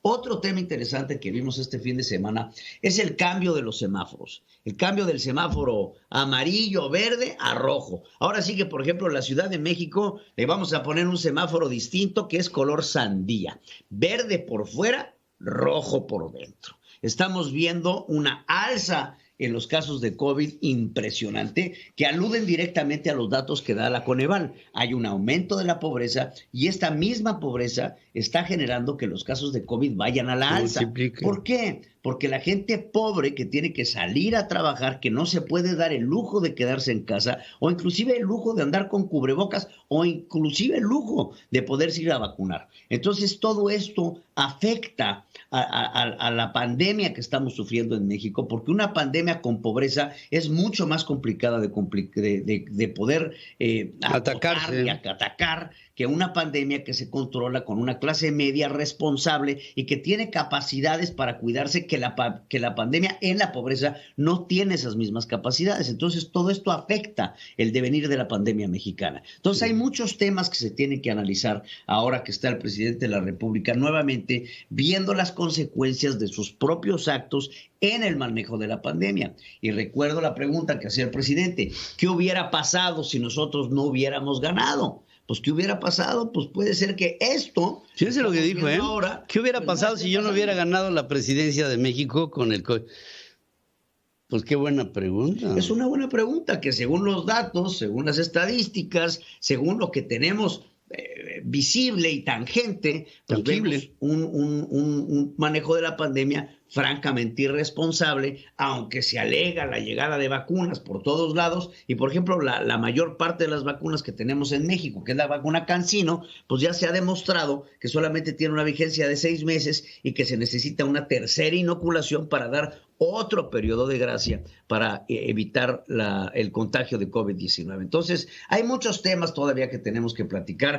Otro tema interesante que vimos este fin de semana es el cambio de los semáforos. El cambio del semáforo amarillo, verde a rojo. Ahora sí que, por ejemplo, en la Ciudad de México le vamos a poner un semáforo distinto que es color sandía. Verde por fuera, rojo por dentro. Estamos viendo una alza en los casos de COVID impresionante que aluden directamente a los datos que da la Coneval. Hay un aumento de la pobreza y esta misma pobreza está generando que los casos de COVID vayan a la alza. ¿Por qué? Porque la gente pobre que tiene que salir a trabajar, que no se puede dar el lujo de quedarse en casa, o inclusive el lujo de andar con cubrebocas, o inclusive el lujo de poderse ir a vacunar. Entonces todo esto afecta a la pandemia que estamos sufriendo en México, porque una pandemia con pobreza es mucho más complicada de poder atacar que una pandemia que se controla con una clase media responsable y que tiene capacidades para cuidarse, que la pandemia en la pobreza no tiene esas mismas capacidades. Entonces todo esto afecta el devenir de la pandemia mexicana. Entonces hay muchos temas que se tienen que analizar ahora que está el presidente de la República nuevamente viendo las consecuencias de sus propios actos en el manejo de la pandemia. Y recuerdo la pregunta que hacía el presidente: ¿qué hubiera pasado si nosotros no hubiéramos ganado? Pues, ¿qué hubiera pasado? Pues puede ser que esto... Fíjense lo que dijo, ¿eh? Ahora, ¿Qué hubiera pasado si yo no hubiera ganado la presidencia de México con el COVID? Pues qué buena pregunta. Es una buena pregunta que según los datos, según las estadísticas, según lo que tenemos visible y tangente, pues vemos un manejo de la pandemia francamente irresponsable, aunque se alega la llegada de vacunas por todos lados, y por ejemplo la mayor parte de las vacunas que tenemos en México, que es la vacuna CanSino, pues ya se ha demostrado que solamente tiene una vigencia de 6 meses y que se necesita una tercera inoculación para dar otro periodo de gracia para evitar el contagio de COVID-19. Entonces, hay muchos temas todavía que tenemos que platicar.